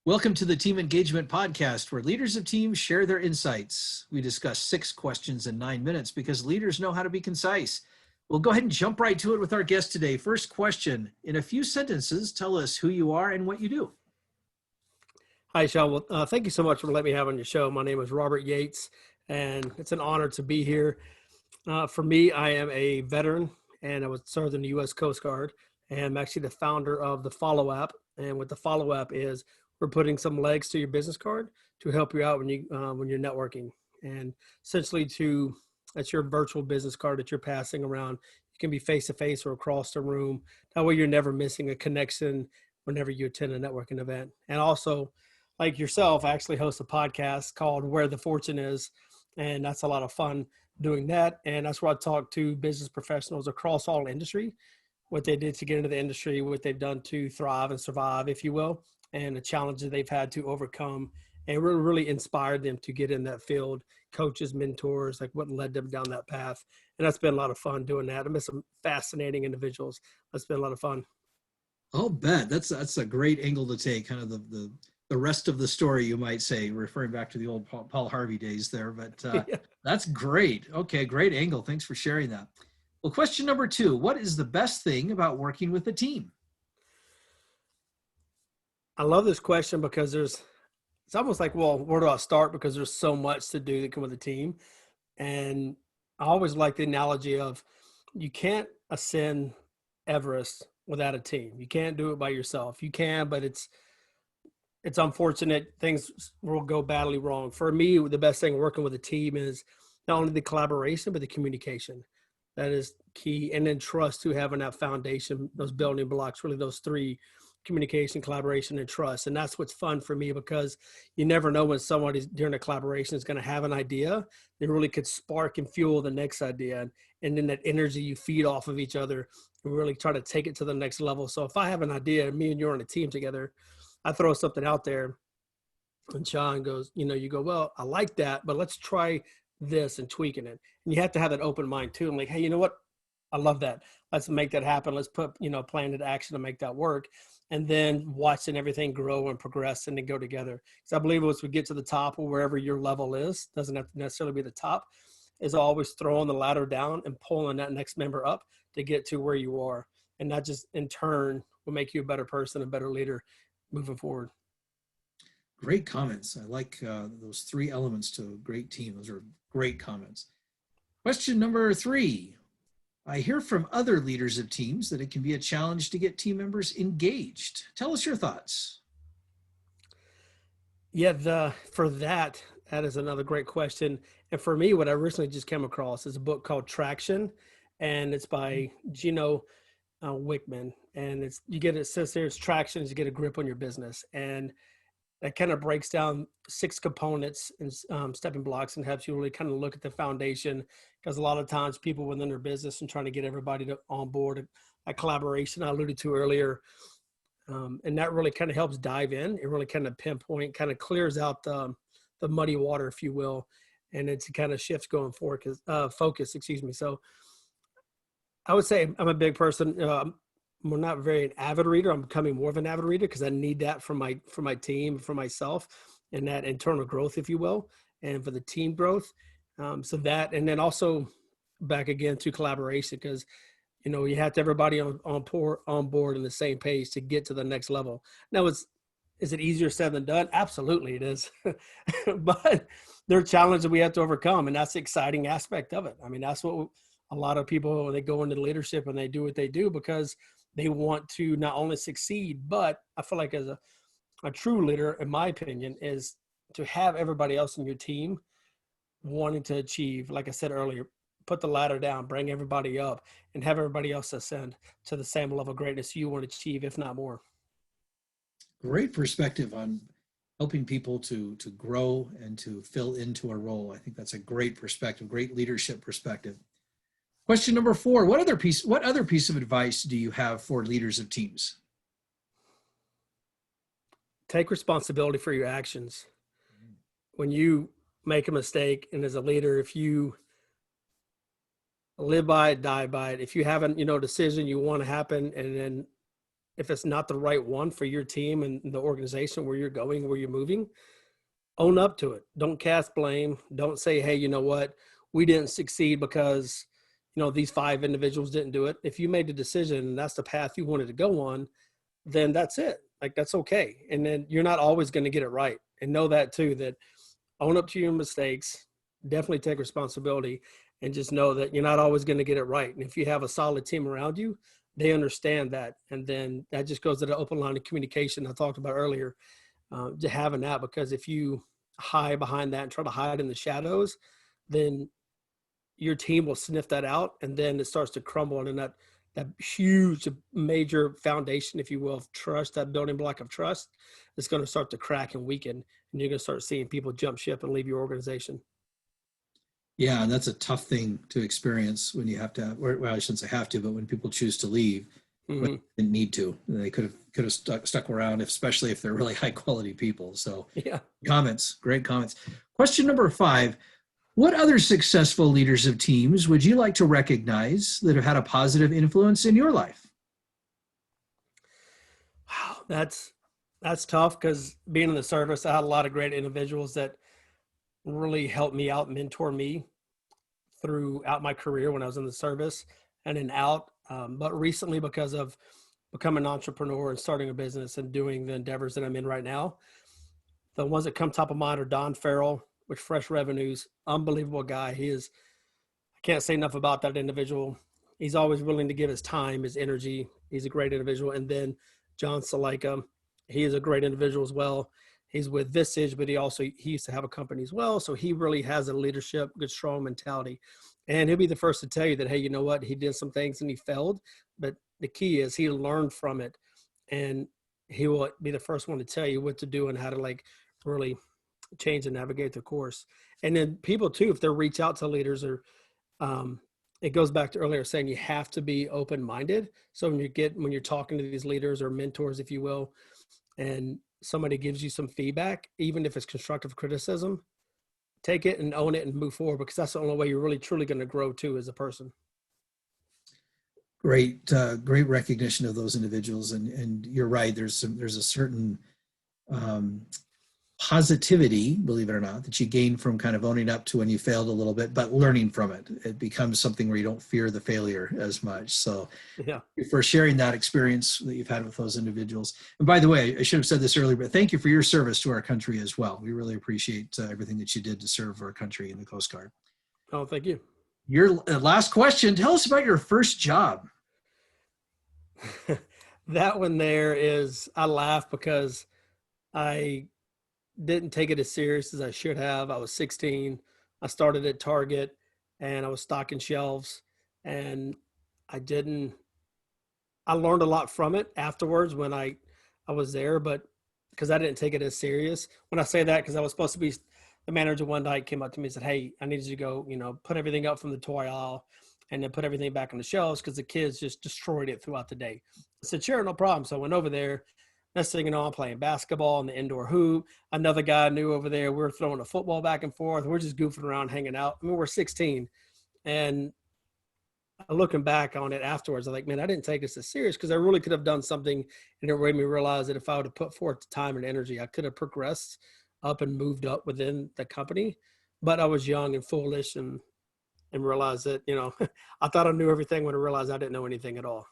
Welcome to the Team Engagement Podcast, where leaders of teams share their insights. We discuss 6 questions in 9 minutes because leaders know how to be concise. We'll go ahead and jump right to it with our guest today. First question, in a few sentences, tell us who you are and what you do. Hi, Sean. Well, thank you so much for letting me have on your show. My name is Robert Yates, and it's an honor to be here. For me, I am a veteran, and I was served in the U.S. Coast Guard, and I'm actually the founder of the Follow app. And what the Follow app is, we're putting some legs to your business card to help you out when you're networking, and essentially that's your virtual business card that you're passing around. You can be face to face or across the room. That way, you're never missing a connection whenever you attend a networking event. And also, like yourself, I actually host a podcast called Where the Fortune Is, and that's a lot of fun doing that. And that's where I talk to business professionals across all industry, what they did to get into the industry, what they've done to thrive and survive, if you will, and the challenges they've had to overcome, and really inspired them to get in that field. Coaches, mentors, like what led them down that path. And that's been a lot of fun doing that. I met some fascinating individuals. That's been a lot of fun. I'll bet that's a great angle to take, kind of the rest of the story, you might say, referring back to the old Paul Harvey days there. But Yeah. That's great. Okay, great angle. Thanks for sharing that. Well, question number 2, what is the best thing about working with a team? I love this question because it's almost like, well, where do I start? Because there's so much to do that come with a team. And I always like the analogy of you can't ascend Everest without a team. You can't do it by yourself. You can, but it's unfortunate. Things will go badly wrong. For me, the best thing working with a team is not only the collaboration, but the communication. That is key. And then trust, to having that foundation, those building blocks, really those 3: communication, collaboration, and trust. And that's what's fun for me, because you never know when somebody's during a collaboration is going to have an idea that really could spark and fuel the next idea. And then that energy, you feed off of each other and really try to take it to the next level. So if I have an idea, me and you're on a team together, I throw something out there and Sean goes, you go, well, I like that, but let's try this and tweaking it. And you have to have that open mind too. I'm like, hey, you know what? I love that. Let's make that happen. Let's put, plan into action to make that work. And then watching everything grow and progress and then go together. Because I believe once we get to the top, or wherever your level is, doesn't have to necessarily be the top, is always throwing the ladder down and pulling that next member up to get to where you are. And that just in turn will make you a better person, a better leader moving forward. Great comments. I like those 3 elements to a great team. Those are great comments. Question number 3. I hear from other leaders of teams that it can be a challenge to get team members engaged. Tell us your thoughts. Yeah, that is another great question. And for me, what I recently just came across is a book called Traction, and it's by Gino Wickman. And it says here, it's traction is you get a grip on your business. And that kind of breaks down 6 components and stepping blocks and helps you really kind of look at the foundation, because a lot of times people within their business and trying to get everybody on board, a collaboration I alluded to earlier. And that really kind of helps dive in. It really kind of pinpoint, kind of clears out the muddy water, if you will. And it's kind of shifts going forward, focus. So I would say I'm a big person. I'm not very an avid reader. I'm becoming more of an avid reader because I need that for my team, for myself, and that internal growth, if you will, and for the team growth. So that, and then also back again to collaboration, because you have to everybody on board on the same page to get to the next level. Now, is it easier said than done? Absolutely, it is. But there are challenges we have to overcome, and that's the exciting aspect of it. I mean, that's what a lot of people, when they go into leadership and they do what they do, because they want to not only succeed, but I feel like as a true leader, in my opinion, is to have everybody else in your team wanting to achieve, like I said earlier, put the ladder down, bring everybody up, and have everybody else ascend to the same level of greatness you want to achieve, if not more. Great perspective on helping people to grow and to fill into a role. I think that's a great perspective, great leadership perspective. Question number 4, what other piece of advice do you have for leaders of teams? Take responsibility for your actions. When you make a mistake, and as a leader, if you live by it, die by it, if you haven't, decision you want to happen, and then if it's not the right one for your team and the organization where you're going, where you're moving, own up to it. Don't cast blame. Don't say, hey, you know what? We didn't succeed because, these 5 individuals didn't do it. If you made the decision and that's the path you wanted to go on, then that's it. Like, that's okay. And then you're not always going to get it right. And know that too, that own up to your mistakes, definitely take responsibility, and just know that you're not always going to get it right. And if you have a solid team around you, they understand that. And then that just goes to the open line of communication I talked about earlier, to having that, because if you hide behind that and try to hide in the shadows, then your team will sniff that out, and then it starts to crumble. And then that huge, major foundation, if you will, of trust, that building block of trust, is going to start to crack and weaken, and you're going to start seeing people jump ship and leave your organization. Yeah, and that's a tough thing to experience when you have to, well, I shouldn't say have to, but when people choose to leave, when they didn't need to. They could have stuck around, especially if they're really high quality people. So Yeah. Comments, great comments. Question number 5. What other successful leaders of teams would you like to recognize that have had a positive influence in your life? Wow, that's tough, because being in the service, I had a lot of great individuals that really helped me out, mentor me throughout my career when I was in the service and then out. But recently, because of becoming an entrepreneur and starting a business and doing the endeavors that I'm in right now, the ones that come top of mind are Don Farrell with Fresh Revenues. Unbelievable guy. I can't say enough about that individual. He's always willing to give his time, his energy. He's a great individual. And then John Salika, he is a great individual as well. He's with Visage, but he used to have a company as well. So he really has a leadership, good, strong mentality. And he'll be the first to tell you that, hey, you know what? He did some things and he failed. But the key is he learned from it. And he will be the first one to tell you what to do and how to really change and navigate the course. And then people too, if they reach out to leaders, or it goes back to earlier saying you have to be open-minded. So when you're talking to these leaders or mentors, if you will, and somebody gives you some feedback, even if it's constructive criticism, take it and own it and move forward, because that's the only way you're really truly going to grow too as a person. Great recognition of those individuals, and you're right. There's a certain positivity, believe it or not, that you gain from kind of owning up to when you failed a little bit, but learning from it. It becomes something where you don't fear the failure as much. So yeah, for sharing that experience that you've had with those individuals. And by the way, I should have said this earlier, but thank you for your service to our country as well. We really appreciate everything that you did to serve our country in the Coast Guard. Oh, thank you. Your last question, tell us about your first job. That one there is, I laugh because I didn't take it as serious as I should have. I was 16. I started at Target and I was stocking shelves, and I learned a lot from it afterwards when I was there, but because I didn't take it as serious. When I say that, because I was supposed to be the manager one night came up to me and said, hey, I need you to go, put everything up from the toy aisle and then put everything back on the shelves because the kids just destroyed it throughout the day. I said, sure, no problem. So I went over there. Next thing you know, I'm playing basketball in the indoor hoop. Another guy I knew over there, we were throwing a football back and forth. We're just goofing around, hanging out. I mean, we're 16. And looking back on it afterwards, I'm like, man, I didn't take this as serious, because I really could have done something, and it made me realize that if I would have put forth the time and energy, I could have progressed up and moved up within the company. But I was young and foolish and realized that, I thought I knew everything when I realized I didn't know anything at all.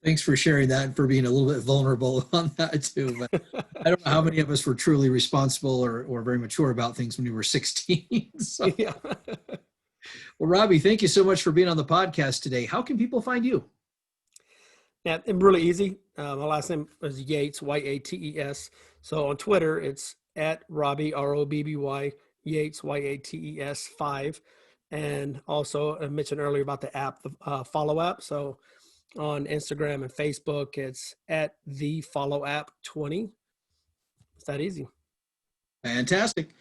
Thanks for sharing that and for being a little bit vulnerable on that too. But I don't know how many of us were truly responsible or very mature about things when we were 16. So. Yeah. Well, Robbie, thank you so much for being on the podcast today. How can people find you? Yeah, it's really easy. My last name is Yates, Yates. So on Twitter, it's at Robbie, Robby, Yates, Yates 5. And also I mentioned earlier about the app, the Follow app. So on Instagram and Facebook, it's at the Follow app 20. It's that easy. Fantastic.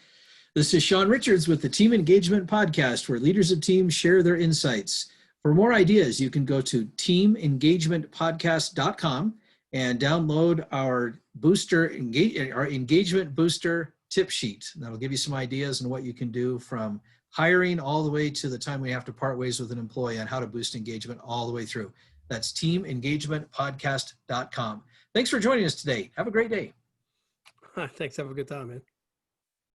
This is Sean Richards with the Team Engagement Podcast, where leaders of teams share their insights. For more ideas, you can go to teamengagementpodcast.com and download our engagement booster tip sheet. That'll give you some ideas on what you can do from hiring all the way to the time we have to part ways with an employee on how to boost engagement all the way through. That's teamengagementpodcast.com. Thanks for joining us today. Have a great day. Thanks. Have a good time, man.